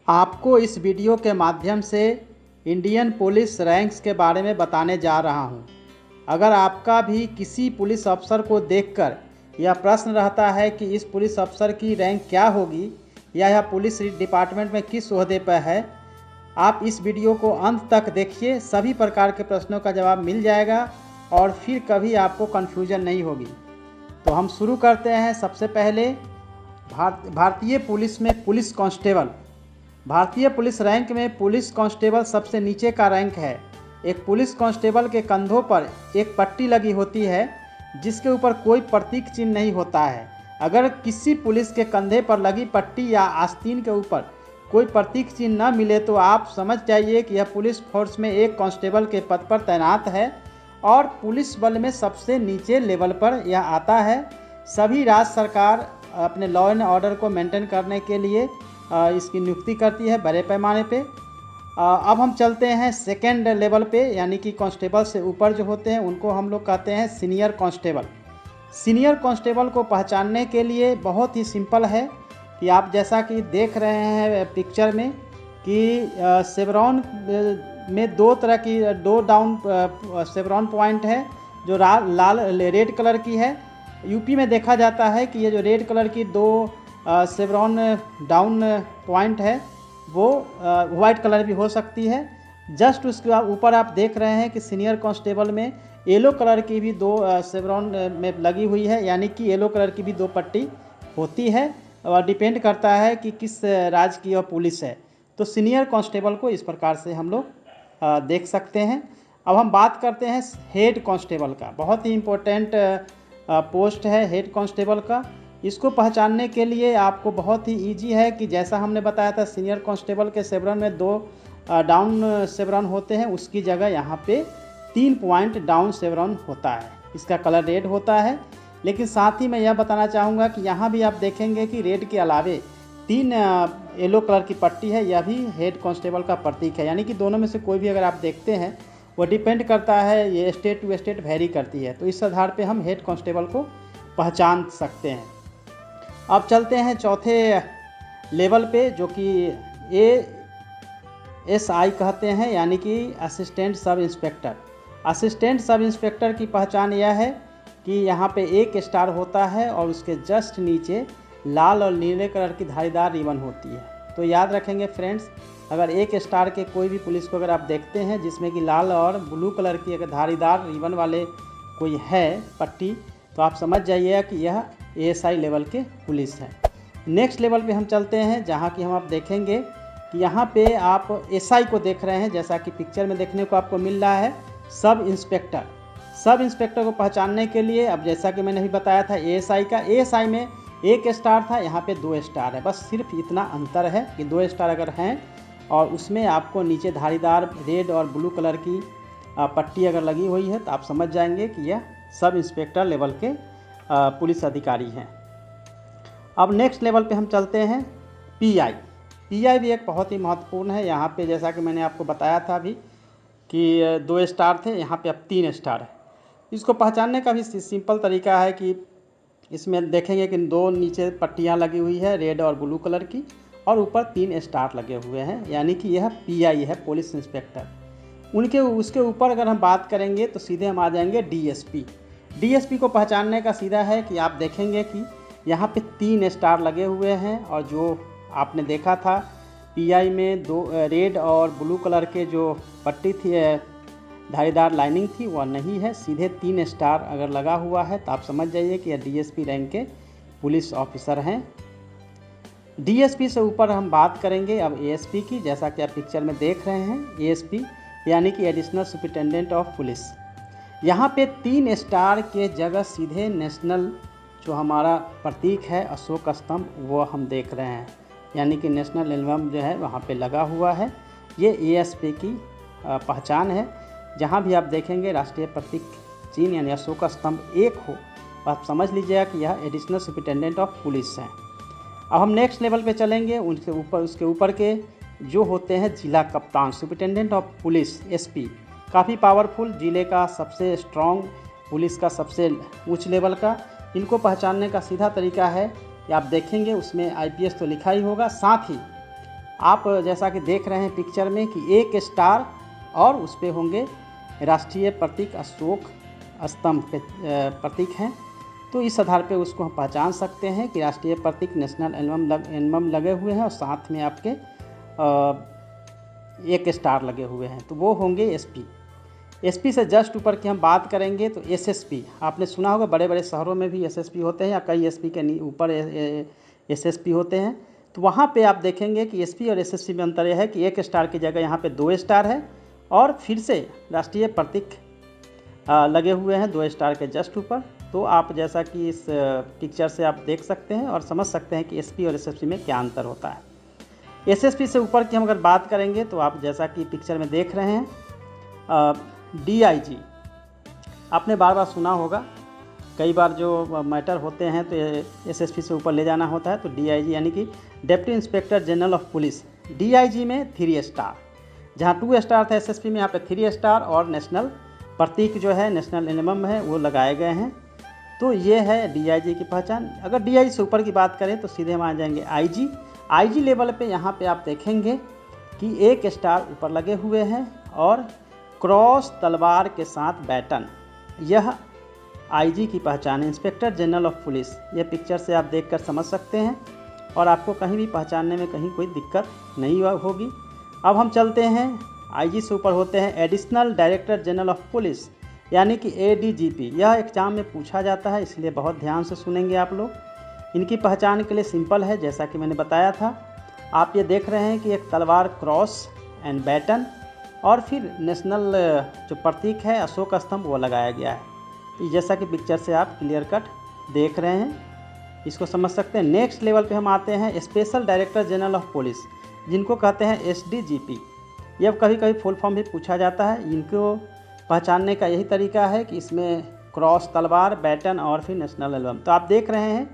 आपको इस वीडियो के माध्यम से इंडियन पुलिस रैंक्स के बारे में बताने जा रहा हूं। अगर आपका भी किसी पुलिस अफसर को देखकर यह प्रश्न रहता है कि इस पुलिस अफसर की रैंक क्या होगी या यह पुलिस डिपार्टमेंट में किस ओहदे पर है, आप इस वीडियो को अंत तक देखिए। सभी प्रकार के प्रश्नों का जवाब मिल जाएगा और फिर कभी आपको कन्फ्यूजन नहीं होगी। तो हम शुरू करते हैं। सबसे पहले भारतीय पुलिस में पुलिस कांस्टेबल। भारतीय पुलिस रैंक में पुलिस कांस्टेबल सबसे नीचे का रैंक है। एक पुलिस कांस्टेबल के कंधों पर एक पट्टी लगी होती है जिसके ऊपर कोई प्रतीक चिन्ह नहीं होता है। अगर किसी पुलिस के कंधे पर लगी पट्टी या आस्तीन के ऊपर कोई प्रतीक चिन्ह न मिले तो आप समझ जाइए कि यह पुलिस फोर्स में एक कांस्टेबल के पद पर तैनात है और पुलिस बल में सबसे नीचे लेवल पर यह आता है। सभी राज्य सरकार अपने लॉ एंड ऑर्डर को मेंटेन करने के लिए इसकी नियुक्ति करती है बड़े पैमाने पे। अब हम चलते हैं सेकेंड लेवल पे, यानी कि कांस्टेबल से ऊपर जो होते हैं उनको हम लोग कहते हैं सीनियर कांस्टेबल। सीनियर कांस्टेबल को पहचानने के लिए बहुत ही सिंपल है कि आप जैसा कि देख रहे हैं पिक्चर में कि शेवरॉन में दो तरह की दो डाउन शेवरॉन पॉइंट है जो लाल रेड कलर की है। यूपी में देखा जाता है कि ये जो रेड कलर की दो शेवरॉन डाउन पॉइंट है वो वाइट कलर भी हो सकती है। जस्ट उसके ऊपर आप देख रहे हैं कि सीनियर कांस्टेबल में येलो कलर की भी दो शेवरॉन में लगी हुई है, यानी कि येलो कलर की भी दो पट्टी होती है और डिपेंड करता है कि किस राज्य की वह पुलिस है। तो सीनियर कांस्टेबल को इस प्रकार से हम लोग देख सकते हैं। अब हम बात करते हैं हेड कांस्टेबल का। बहुत ही इम्पोर्टेंट पोस्ट है हेड कांस्टेबल का। इसको पहचानने के लिए आपको बहुत ही इजी है कि जैसा हमने बताया था सीनियर कांस्टेबल के शेवरॉन में दो डाउन शेवरॉन होते हैं, उसकी जगह यहाँ पे 3 पॉइंट डाउन शेवरॉन होता है। इसका कलर रेड होता है, लेकिन साथ ही मैं यह बताना चाहूँगा कि यहाँ भी आप देखेंगे कि रेड के अलावे 3 येलो कलर की पट्टी है। यह भी हेड कांस्टेबल का प्रतीक है, यानी कि दोनों में से कोई भी अगर आप देखते हैं वो डिपेंड करता है, ये स्टेट टू स्टेट वेरी करती है। तो इस आधार पे हम हेड कांस्टेबल को पहचान सकते हैं। अब चलते हैं चौथे लेवल पे जो कि ASI कहते हैं, यानी कि assistant sub inspector. Assistant sub inspector की पहचान यह है कि यहाँ पे 1 स्टार होता है और उसके जस्ट नीचे लाल और नीले कलर की धारीदार रिबन होती है। तो याद रखेंगे फ्रेंड्स, अगर 1 स्टार के कोई भी पुलिस को अगर आप देखते हैं जिसमें कि लाल और ब्लू कलर की अगर धारीदार रिबन वाले कोई है पट्टी, तो आप समझ जाइएगा कि यह ASI लेवल के पुलिस है। नेक्स्ट लेवल पे हम चलते हैं जहाँ कि हम आप देखेंगे कि यहाँ पे आप SI को देख रहे हैं, जैसा कि पिक्चर में देखने को आपको मिल रहा है सब इंस्पेक्टर। सब इंस्पेक्टर को पहचानने के लिए अब जैसा कि मैंने अभी बताया था ASI का, ASI में 1 स्टार था, यहाँ पे 2 स्टार है। बस सिर्फ इतना अंतर है कि 2 स्टार अगर हैं और उसमें आपको नीचे धारीदार रेड और ब्लू कलर की पट्टी अगर लगी हुई है तो आप समझ जाएंगे कि यह सब इंस्पेक्टर लेवल के पुलिस अधिकारी हैं। अब नेक्स्ट लेवल पे हम चलते हैं PI। PI भी एक बहुत ही महत्वपूर्ण है। यहाँ पे जैसा कि मैंने आपको बताया था अभी कि 2 स्टार थे, यहाँ पे अब 3 स्टार है। इसको पहचानने का भी सिंपल तरीका है कि इसमें देखेंगे कि 2 नीचे पट्टियाँ लगी हुई है रेड और ब्लू कलर की और ऊपर 3 स्टार लगे हुए हैं, यानी कि यह PI है पुलिस इंस्पेक्टर। उसके ऊपर अगर हम बात करेंगे तो सीधे हम आ जाएंगे DSP। DSP को पहचानने का सीधा है कि आप देखेंगे कि यहाँ पे 3 स्टार लगे हुए हैं और जो आपने देखा था PI में 2 रेड और ब्लू कलर के जो पट्टी थी धारीदार लाइनिंग थी वह नहीं है, सीधे 3 स्टार अगर लगा हुआ है तो आप समझ जाइए कि यह DSP रैंक के पुलिस ऑफिसर हैं। DSP से ऊपर हम बात करेंगे अब ASP की, जैसा कि आप पिक्चर में देख रहे हैं ASP यानी कि एडिशनल सुपरिटेंडेंट ऑफ पुलिस। यहाँ पे 3 स्टार के जगह सीधे नेशनल जो हमारा प्रतीक है अशोक स्तंभ वो हम देख रहे हैं, यानी कि नेशनल एल्बम जो है वहाँ पे लगा हुआ है। ये ASP की पहचान है। जहाँ भी आप देखेंगे राष्ट्रीय प्रतीक चिन्ह यानी अशोक स्तंभ एक हो, आप समझ लीजिएगा कि यह एडिशनल सुपरिटेंडेंट ऑफ पुलिस है। अब हम नेक्स्ट लेवल पे चलेंगे। उसके ऊपर के जो होते हैं जिला कप्तान सुपरिटेंडेंट ऑफ पुलिस SP, काफ़ी पावरफुल, ज़िले का सबसे स्ट्रॉन्ग, पुलिस का सबसे उच्च लेवल का। इनको पहचानने का सीधा तरीका है कि आप देखेंगे उसमें IPS तो लिखा ही होगा, साथ ही आप जैसा कि देख रहे हैं पिक्चर में कि एक स्टार और उस पर होंगे राष्ट्रीय प्रतीक अशोक स्तंभ के प्रतीक हैं। तो इस आधार पे उसको हम पहचान सकते हैं कि राष्ट्रीय प्रतीक नेशनल एम्बलम लगे हुए हैं और साथ में आपके एक स्टार लगे हुए हैं, तो वो होंगे एसपी। एसपी से जस्ट ऊपर की हम बात करेंगे तो एसएसपी। आपने सुना होगा बड़े बड़े शहरों में भी एसएसपी होते हैं या कई एसपी के ऊपर एसएसपी होते हैं। तो वहाँ पे आप देखेंगे कि एसपी और एसएसपी में अंतर यह है कि एक स्टार की जगह यहाँ पे 2 स्टार है और फिर से राष्ट्रीय प्रतीक लगे हुए हैं 2 स्टार के जस्ट ऊपर। तो आप जैसा कि इस पिक्चर से आप देख सकते हैं और समझ सकते हैं कि एसपी और एसएसपी में क्या अंतर होता है। एसएसपी से ऊपर की हम अगर बात करेंगे तो आप जैसा कि पिक्चर में देख रहे हैं डीआईजी। आपने बार बार सुना होगा, कई बार जो मैटर होते हैं तो एसएसपी से ऊपर ले जाना होता है, तो डीआईजी यानी कि deputy inspector general of police. DIG में 3 स्टार, जहाँ 2 स्टार था एसएसपी में, यहाँ पे 3 स्टार और नेशनल प्रतीक जो है नेशनल एम्बलम है वो लगाए गए हैं। तो ये है डीआईजी की पहचान। अगर डीआईजी से ऊपर की बात करें तो सीधे हम आ जाएंगे आईजी। आईजी लेवल पे यहाँ पे आप देखेंगे कि 1 स्टार ऊपर लगे हुए हैं और क्रॉस तलवार के साथ बैटन, यह आईजी की पहचान है, इंस्पेक्टर जनरल ऑफ पुलिस। ये पिक्चर से आप देखकर समझ सकते हैं और आपको कहीं भी पहचानने में कहीं कोई दिक्कत नहीं होगी। अब हम चलते हैं, आईजी से ऊपर होते हैं additional director general of police यानी कि एडीजीपी। यह एग्जाम में पूछा जाता है, इसलिए बहुत ध्यान से सुनेंगे आप लोग। इनकी पहचान के लिए सिंपल है, जैसा कि मैंने बताया था। आप ये देख रहे हैं कि एक तलवार क्रॉस एंड बैटन और फिर नेशनल जो प्रतीक है अशोक स्तंभ वो लगाया गया है। तो जैसा कि पिक्चर से आप क्लियर कट देख रहे हैं, इसको समझ सकते हैं। नेक्स्ट लेवल पे हम आते हैं special director general of police, जिनको कहते हैं एसडीजीपी। यह कभी कभी फुल फॉर्म भी पूछा जाता है। इनको पहचानने का यही तरीका है कि इसमें क्रॉस तलवार, बैटन और फिर नेशनल एम्बलम। तो आप देख रहे हैं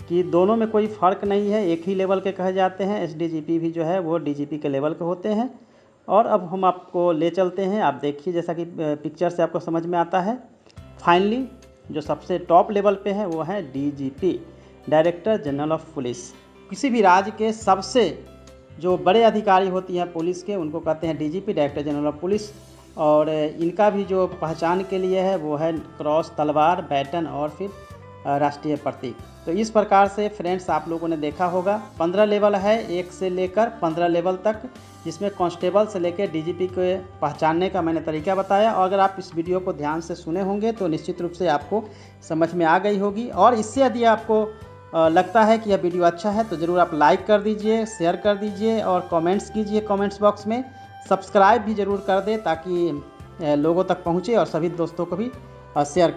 कि दोनों में कोई फ़र्क नहीं है, एक ही लेवल के कहे जाते हैं। एसडीजीपी भी जो है वो डीजीपी के लेवल के होते हैं। और अब हम आपको ले चलते हैं, आप देखिए जैसा कि पिक्चर से आपको समझ में आता है। फाइनली जो सबसे टॉप लेवल पे है वो है DGP, director general of police. किसी भी राज्य के सबसे जो बड़े अधिकारी होती हैं पुलिस के, उनको कहते हैं DGP, director general of police. और इनका भी जो पहचान के लिए है वो है क्रॉस तलवार, बैटन और फिर राष्ट्रीय प्रतीक। तो इस प्रकार से फ्रेंड्स आप लोगों ने देखा होगा 15 लेवल है, 1 से लेकर 15 लेवल तक, जिसमें कांस्टेबल से लेकर डीजीपी को पहचानने का मैंने तरीका बताया। और अगर आप इस वीडियो को ध्यान से सुने होंगे तो निश्चित रूप से आपको समझ में आ गई होगी। और इससे यदि आपको लगता है कि यह वीडियो अच्छा है तो ज़रूर आप लाइक कर दीजिए, शेयर कर दीजिए और कमेंट्स कीजिए कमेंट्स बॉक्स में। सब्सक्राइब भी ज़रूर कर दें ताकि लोगों तक पहुँचे और सभी दोस्तों को भी शेयर कर